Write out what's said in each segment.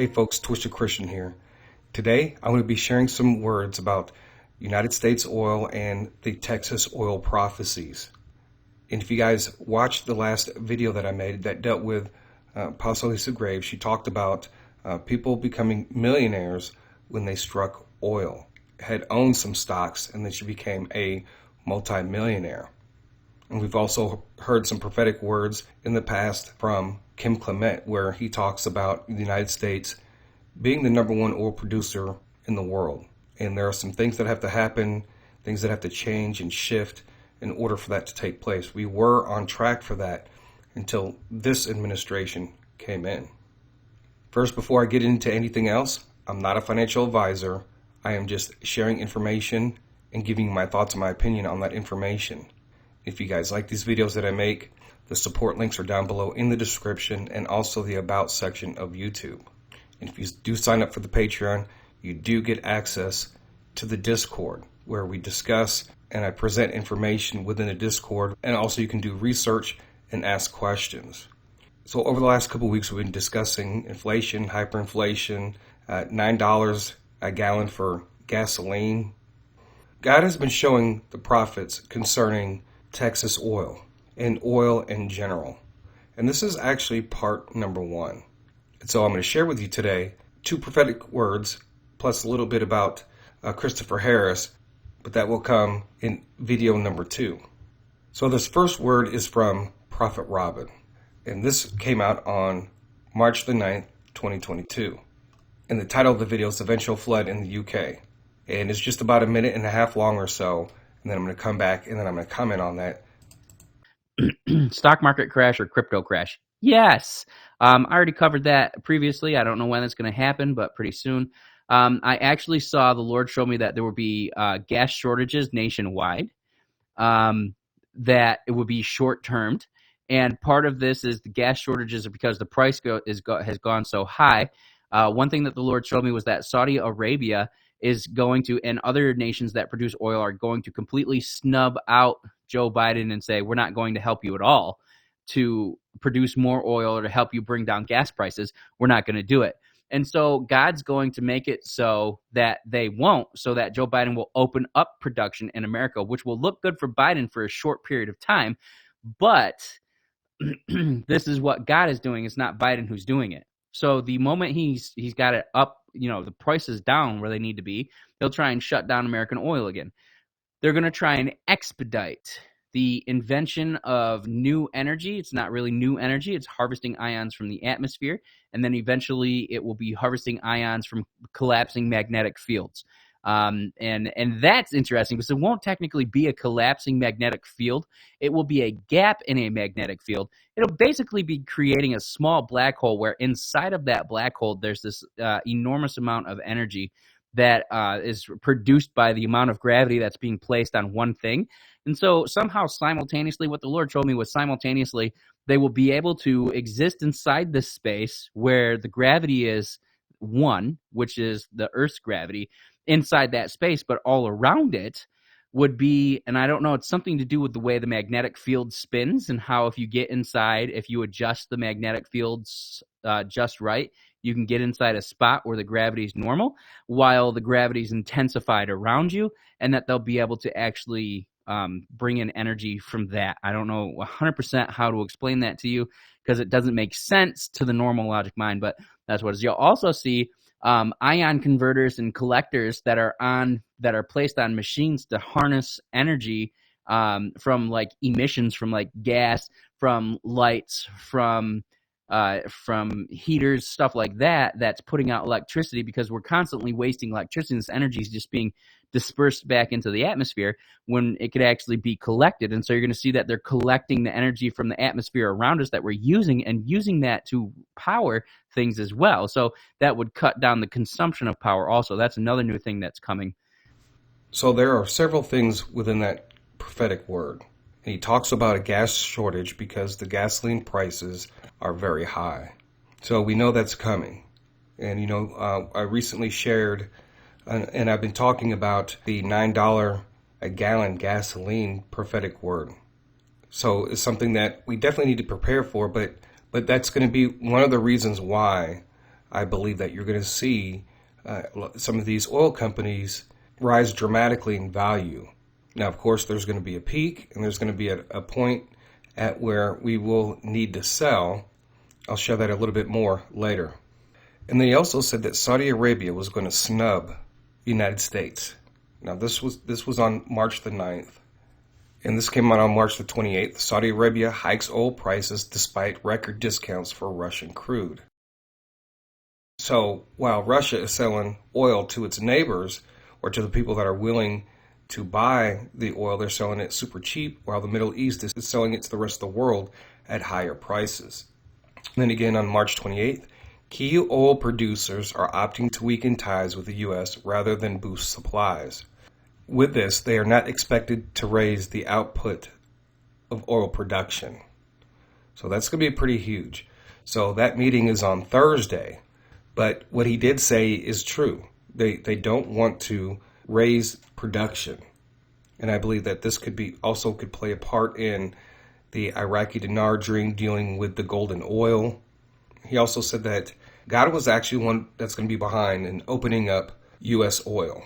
Hey folks, Twisted Christian here. Today I'm going to be sharing some words about United States oil and the Texas oil prophecies. And if you guys watched the last video that I made that dealt with Apostle Lisa Graves, she talked about people becoming millionaires when they struck oil, had owned some stocks, and then she became a multi-millionaire. And we've also heard some prophetic words in the past from Kim Clement, where he talks about the United States being the #1 oil producer in the world. And there are some things that have to happen, things that have to change and shift in order for that to take place. We were on track for that until this administration came in. First, before I get into anything else, I'm not a financial advisor. I am just sharing information and giving you my thoughts and my opinion on that information. If you guys like these videos that I make, the support links are down below in the description and also the About section of YouTube. And if you do sign up for the Patreon, you do get access to the Discord, where we discuss and I present information within the Discord, and also you can do research and ask questions. So over the last couple of weeks, we've been discussing inflation, hyperinflation, $9 a gallon for gasoline. God has been showing the prophets concerning Texas oil and oil in general. And this is actually part number 1. And so I'm going to share with you today 2 prophetic words plus a little bit about Christopher Harris, but that will come in video number 2. So this first word is from Prophet Robyn, and this came out on March the 9th, 2022. And the title of the video is Eventual Flood in the UK. And it's just about a minute and a half long or so. And then I'm going to come back and then I'm going to comment on that. Stock market crash or crypto crash? Yes. I already covered that previously. I don't know when that's going to happen, but pretty soon. I actually saw the Lord show me that there will be gas shortages nationwide, that it would be short-termed. And part of this is the gas shortages are because the price has gone so high. One thing that the Lord showed me was that Saudi Arabia is going to, and other nations that produce oil are going to completely snub out Joe Biden and say, we're not going to help you at all to produce more oil or to help you bring down gas prices. We're not going to do it. And so God's going to make it so that they won't, so that Joe Biden will open up production in America, which will look good for Biden for a short period of time. But this is what God is doing. It's not Biden who's doing it. So the moment he's got it up, the prices down where they need to be, they'll try and shut down American oil again. They're going to try and expedite the invention of new energy. It's not really new energy. It's harvesting ions from the atmosphere. And then eventually it will be harvesting ions from collapsing magnetic fields. And that's interesting because it won't technically be a collapsing magnetic field. It will be a gap in a magnetic field. It'll basically be creating a small black hole where inside of that black hole, there's this enormous amount of energy that is produced by the amount of gravity that's being placed on one thing. And so somehow simultaneously, what the Lord showed me was simultaneously, they will be able to exist inside this space where the gravity is 1, which is the Earth's gravity, inside that space, but all around it would be, and I don't know, it's something to do with the way the magnetic field spins and how if you get inside, if you adjust the magnetic fields just right, you can get inside a spot where the gravity is normal while the gravity is intensified around you, and that they'll be able to actually bring in energy from that. I don't know 100% how to explain that to you because it doesn't make sense to the normal logic mind, but that's what it is. You'll also see ion converters and collectors that are placed on machines to harness energy from like emissions from like gas, from lights, from heaters, stuff like that, that's putting out electricity because we're constantly wasting electricity. This energy is just being dispersed back into the atmosphere when it could actually be collected. And so you're going to see that they're collecting the energy from the atmosphere around us that we're using and using that to power things as well. So that would cut down the consumption of power also. That's another new thing that's coming. So there are several things within that prophetic word. And he talks about a gas shortage because the gasoline prices are very high. So we know that's coming. And, I recently shared, and I've been talking about the $9 a gallon gasoline prophetic word. So it's something that we definitely need to prepare for, but that's going to be one of the reasons why I believe that you're going to see some of these oil companies rise dramatically in value. Now, of course, there's going to be a peak, and there's going to be a point at where we will need to sell. I'll show that a little bit more later. And then he also said that Saudi Arabia was going to snub the United States. Now, this was on March the 9th. And this came out on March the 28th. Saudi Arabia hikes oil prices despite record discounts for Russian crude. So while Russia is selling oil to its neighbors, or to the people that are willing to buy the oil, they're selling it super cheap, while the Middle East is selling it to the rest of the world at higher prices. And then again on March 28th, key oil producers are opting to weaken ties with the U.S. rather than boost supplies. With this, they are not expected to raise the output of oil production. So that's going to be pretty huge. So that meeting is on Thursday. But what he did say is true. They don't want to raise production. And I believe that this could play a part in the Iraqi dinar dream dealing with the golden oil. He also said that God was actually one that's going to be behind in opening up U.S. oil.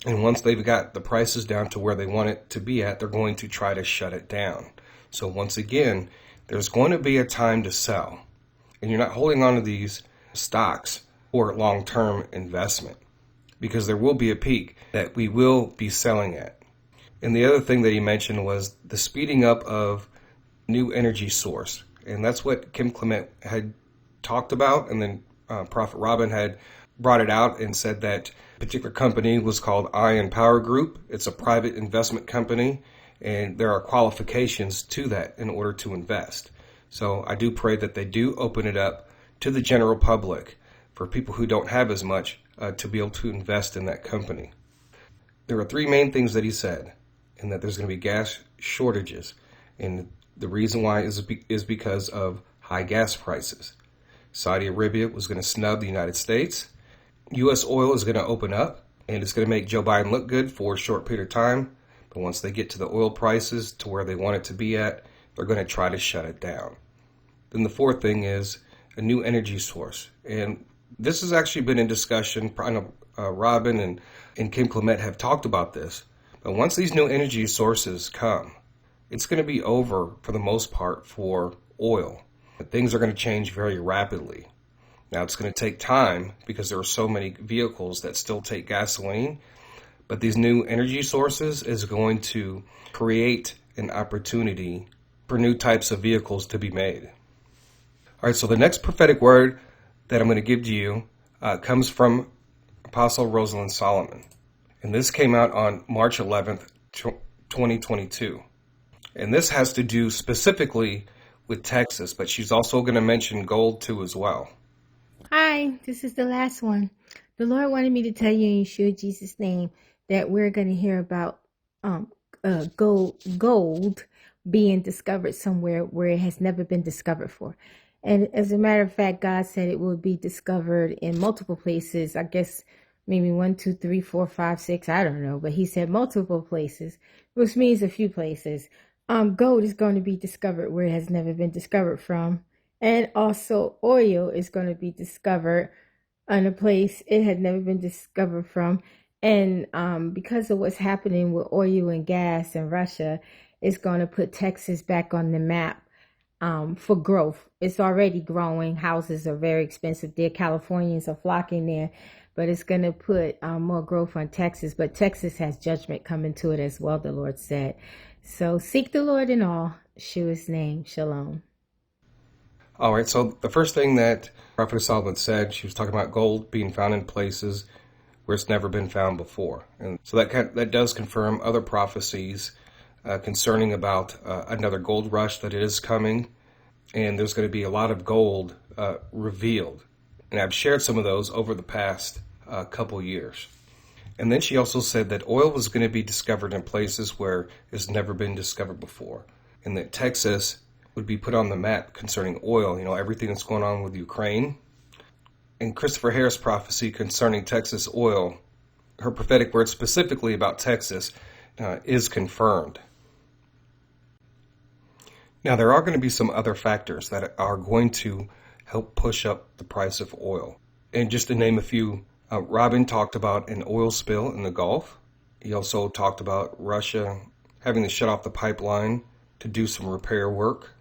And once they've got the prices down to where they want it to be at, they're going to try to shut it down. So once again, there's going to be a time to sell. And you're not holding on to these stocks for long-term investment, because there will be a peak that we will be selling at. And the other thing that he mentioned was the speeding up of new energy source. And that's what Kim Clement had talked about. And then Prophet Robyn had brought it out and said that particular company was called Ion Power Group. It's a private investment company, and there are qualifications to that in order to invest. So I do pray that they do open it up to the general public for people who don't have as much to be able to invest in that company. There are three main things that he said, and that there's going to be gas shortages. And the reason why is because of high gas prices. Saudi Arabia was going to snub the United States. U.S. oil is going to open up, and it's going to make Joe Biden look good for a short period of time. But once they get to the oil prices to where they want it to be at, they're going to try to shut it down. Then the fourth thing is a new energy source. And this has actually been in discussion. I know Robyn and Kim Clement have talked about this. But once these new energy sources come, it's going to be over for the most part for oil. Things are going to change very rapidly. Now, it's going to take time because there are so many vehicles that still take gasoline. But these new energy sources is going to create an opportunity for new types of vehicles to be made. All right, so the next prophetic word that I'm going to give to you comes from Apostle Rosalind Solomon. And this came out on March 11th, 2022. And this has to do specifically with Texas, but she's also going to mention gold too as well. Hi, this is the last one. The Lord wanted me to tell you in Yeshua Jesus' name that we're going to hear about gold being discovered somewhere where it has never been discovered for. And as a matter of fact, God said it will be discovered in multiple places. I guess maybe 1, 2, 3, 4, 5, 6. I don't know. But he said multiple places, which means a few places. Gold is going to be discovered where it has never been discovered from. And also oil is going to be discovered in a place it had never been discovered from. And because of what's happening with oil and gas in Russia, it's going to put Texas back on the map for growth. It's already growing. Houses are very expensive there. Californians are flocking there. But it's going to put more growth on Texas. But Texas has judgment coming to it as well, the Lord said. So seek the Lord in all. Yeshua's name. Shalom. All right, so the first thing that Prophet Solomon said, she was talking about gold being found in places where it's never been found before. And so that does confirm other prophecies concerning about another gold rush that it is coming. And there's going to be a lot of gold revealed. And I've shared some of those over the past couple years. And then she also said that oil was going to be discovered in places where it's never been discovered before. And that Texas would be put on the map concerning oil, everything that's going on with Ukraine. And Christopher Harris' prophecy concerning Texas oil, her prophetic word specifically about Texas, is confirmed. Now, there are going to be some other factors that are going to help push up the price of oil. And just to name a few, Robyn talked about an oil spill in the Gulf. He also talked about Russia having to shut off the pipeline to do some repair work.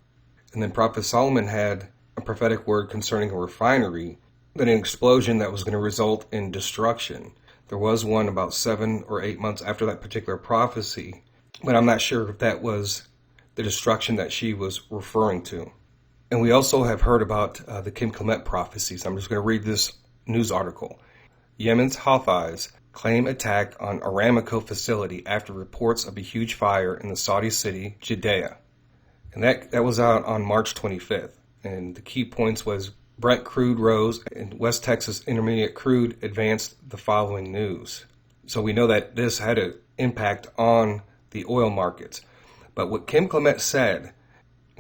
And then Prophet Solomon had a prophetic word concerning a refinery, that an explosion that was going to result in destruction. There was one about 7 or 8 months after that particular prophecy, but I'm not sure if that was the destruction that she was referring to. And we also have heard about the Kim Clement prophecies. I'm just going to read this news article. Yemen's Houthis claim attack on Aramco facility after reports of a huge fire in the Saudi city, Jeddah. And that was out on March 25th. And the key points was Brent crude rose and West Texas Intermediate crude advanced the following news. So we know that this had an impact on the oil markets. But what Kim Clement said,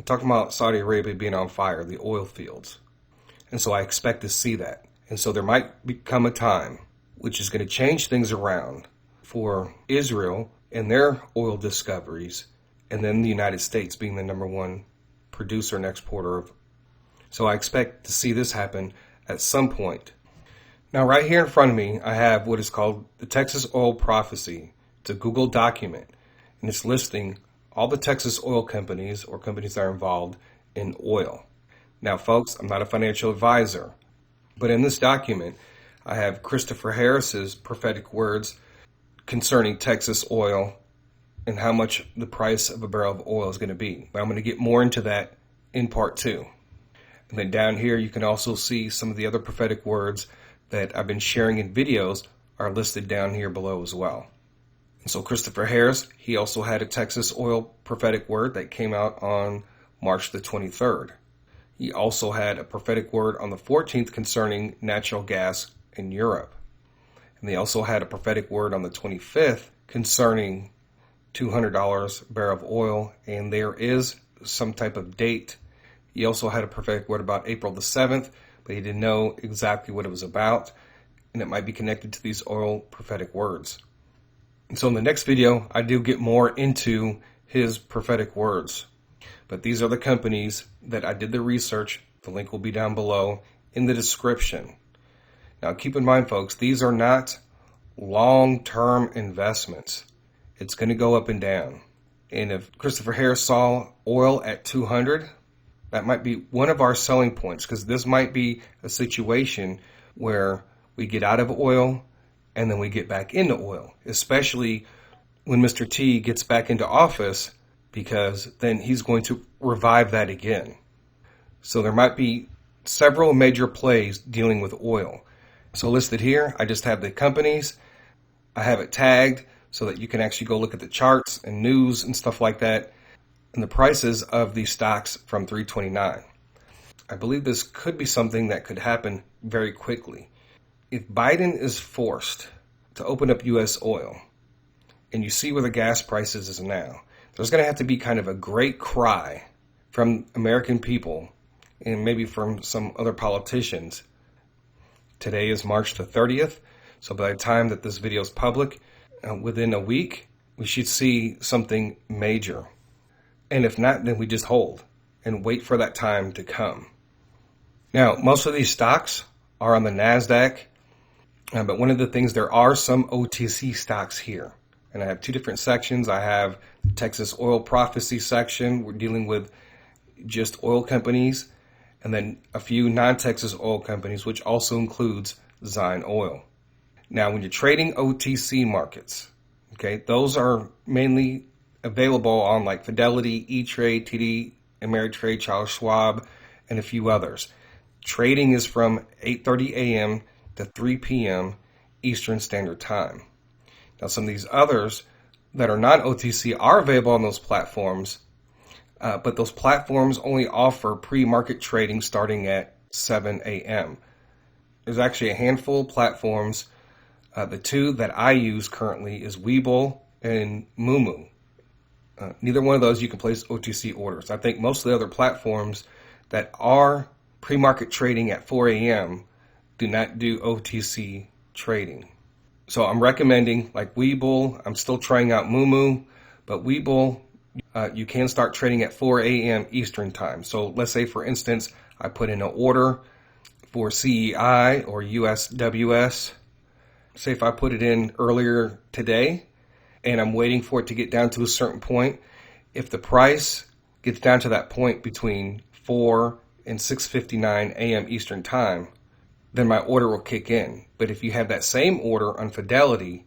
talking about Saudi Arabia being on fire, the oil fields. And so I expect to see that. And so there might become a time which is going to change things around for Israel and their oil discoveries, and then the United States being the number one producer and exporter of. So I expect to see this happen at some point. Now, right here in front of me, I have what is called the Texas Oil Prophecy. It's a Google document, and it's listing all the Texas oil companies or companies that are involved in oil. Now, folks, I'm not a financial advisor, but in this document, I have Christopher Harris's prophetic words concerning Texas oil and how much the price of a barrel of oil is going to be. But I'm going to get more into that in part 2. And then down here, you can also see some of the other prophetic words that I've been sharing in videos are listed down here below as well. And so Christopher Harris, he also had a Texas oil prophetic word that came out on March the 23rd. He also had a prophetic word on the 14th concerning natural gas in Europe. And they also had a prophetic word on the 25th concerning $200 a barrel of oil, and there is some type of date. He also had a prophetic word about April the 7th, but he didn't know exactly what it was about, and it might be connected to these oil prophetic words. And so in the next video, I do get more into his prophetic words. But these are the companies that I did the research. The link will be down below in the description. Now keep in mind, folks, these are not long-term investments. It's going to go up and down. And if Christopher Harris saw oil at 200, that might be one of our selling points, because this might be a situation where we get out of oil and then we get back into oil, especially when Mr. T gets back into office, because then he's going to revive that again. So there might be several major plays dealing with oil. So listed here, I just have the companies. I have it tagged so that you can actually go look at the charts and news and stuff like that, and the prices of these stocks from 329. I believe this could be something that could happen very quickly. If Biden is forced to open up U.S. oil, and you see where the gas prices is now, there's going to have to be kind of a great cry from American people and maybe from some other politicians. Today is March the 30th, so by the time that this video is public, within a week, we should see something major. And if not, then we just hold and wait for that time to come. Now, most of these stocks are on the NASDAQ, but one of the things, there are some OTC stocks here. And I have two different sections. I have the Texas Oil Prophecy section. We're dealing with just oil companies, and then a few non-Texas oil companies, which also includes Zion Oil. Now, when you're trading OTC markets, okay, those are mainly available on like Fidelity, E-Trade, TD, Ameritrade, Charles Schwab, and a few others. Trading is from 8:30 a.m. to 3 p.m. Eastern Standard Time. Now, some of these others that are not OTC are available on those platforms, but those platforms only offer pre-market trading starting at 7 a.m. There's actually a handful of platforms. The two that I use currently is Webull and MooMoo. Neither one of those you can place OTC orders. I think most of the other platforms that are pre-market trading at 4 a.m. do not do OTC trading. So I'm recommending like Webull. I'm still trying out MooMoo, but Webull, you can start trading at 4 a.m. Eastern time. So let's say, for instance, I put in an order for CEI or USWS. Say if I put it in earlier today and I'm waiting for it to get down to a certain point, if the price gets down to that point between 4 and 6:59 a.m. Eastern Time, then my order will kick in. But if you have that same order on Fidelity,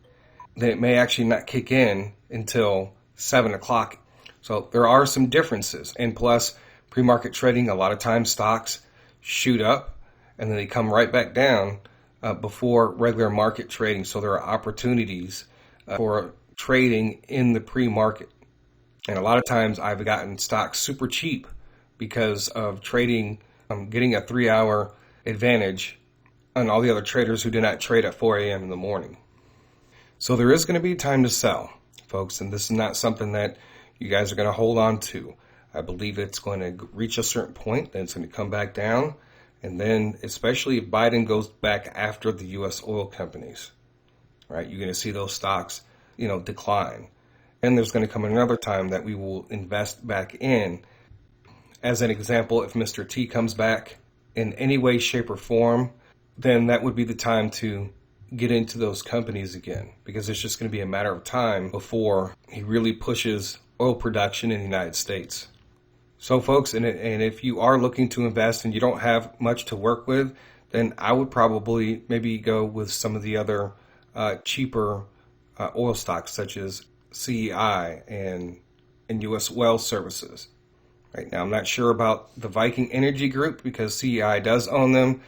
then it may actually not kick in until 7 o'clock. So there are some differences. And plus, pre-market trading, a lot of times stocks shoot up and then they come right back down before regular market trading. So there are opportunities for trading in the pre-market. And a lot of times I've gotten stocks super cheap because of trading, getting a 3-hour advantage on all the other traders who do not trade at 4 a.m. in the morning. So there is going to be time to sell, folks, and this is not something that you guys are going to hold on to. I believe it's going to reach a certain point, then it's going to come back down, and then especially if Biden goes back after the U.S. oil companies, right, you're going to see those stocks, decline. And there's going to come another time that we will invest back in. As an example, if Mr. T comes back in any way, shape, or form, then that would be the time to get into those companies again, because it's just going to be a matter of time before he really pushes oil production in the United States. So folks, and if you are looking to invest and you don't have much to work with, then I would probably maybe go with some of the other cheaper oil stocks such as CEI and U.S. Well Services. Right now, I'm not sure about the Viking Energy Group because CEI does own them,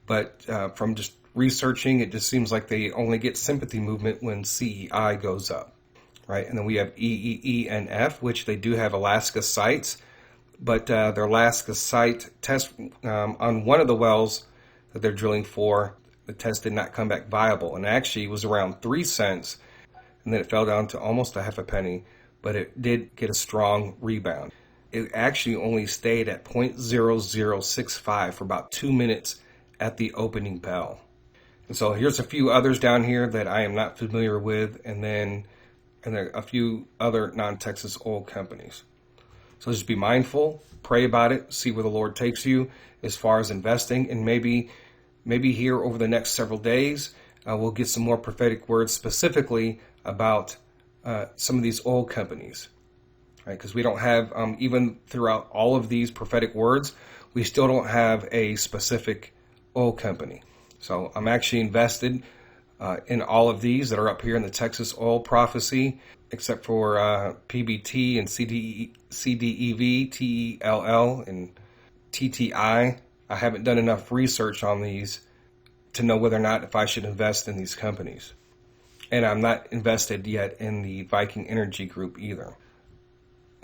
but from just researching, it just seems like they only get sympathy movement when CEI goes up, right? And then we have EEENF, which they do have Alaska sites, but their Alaska site test on one of the wells that they're drilling for, the test did not come back viable, and actually it was around 3 cents, and then it fell down to almost a half a penny, but it did get a strong rebound. It actually only stayed at 0.0065 for about 2 minutes at the opening bell. And so here's a few others down here that I am not familiar with, and then a few other non-Texas oil companies. So just be mindful, pray about it, see where the Lord takes you as far as investing, and maybe here over the next several days, we'll get some more prophetic words specifically about some of these oil companies, right? Because we don't have, even throughout all of these prophetic words, we still don't have a specific oil company. So I'm actually invested in all of these that are up here in the Texas oil prophecy, except for PBT and CDEV, TELL, and TTI. I haven't done enough research on these to know whether or not if I should invest in these companies. And I'm not invested yet in the Viking Energy Group either.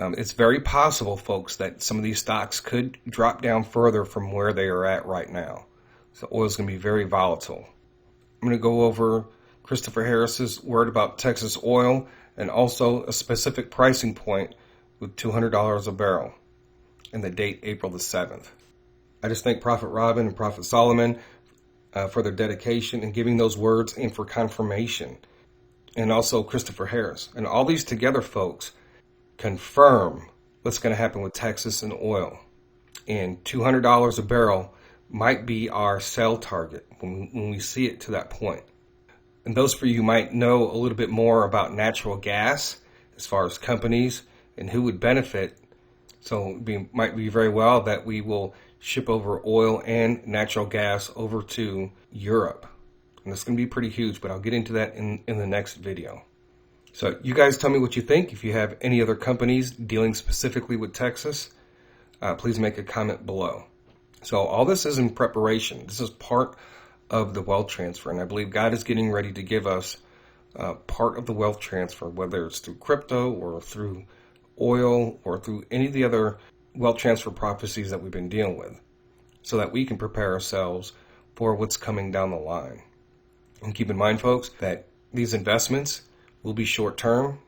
It's very possible, folks, that some of these stocks could drop down further from where they are at right now. So oil is going to be very volatile. I'm going to go over Christopher Harris's word about Texas oil and also a specific pricing point with $200 a barrel and the date April the 7th. I just thank Prophet Robyn and Prophet Solomon for their dedication in giving those words and for confirmation. And also Christopher Harris. And all these together, folks, confirm what's going to happen with Texas and oil. And $200 a barrel might be our sell target when we see it to that point. And those for you who might know a little bit more about natural gas as far as companies and who would benefit. So it might be very well that we will ship over oil and natural gas over to Europe. And it's going to be pretty huge, but I'll get into that in the next video. So you guys tell me what you think. If you have any other companies dealing specifically with Texas, please make a comment below. So all this is in preparation. This is part of the wealth transfer, and I believe God is getting ready to give us part of the wealth transfer, whether it's through crypto or through oil or through any of the other wealth transfer prophecies that we've been dealing with, so that we can prepare ourselves for what's coming down the line. And keep in mind, folks, that these investments will be short term,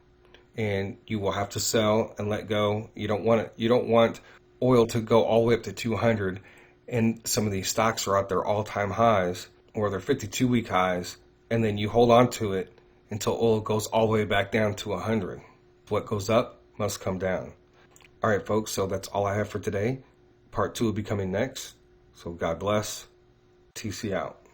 and you will have to sell and let go. You don't want oil to go all the way up to 200, and some of these stocks are at their all-time highs or their 52-week highs, and then you hold on to it until oil goes all the way back down to 100. What goes up must come down. All right, folks, so that's all I have for today. Part 2 will be coming next. So God bless TC out.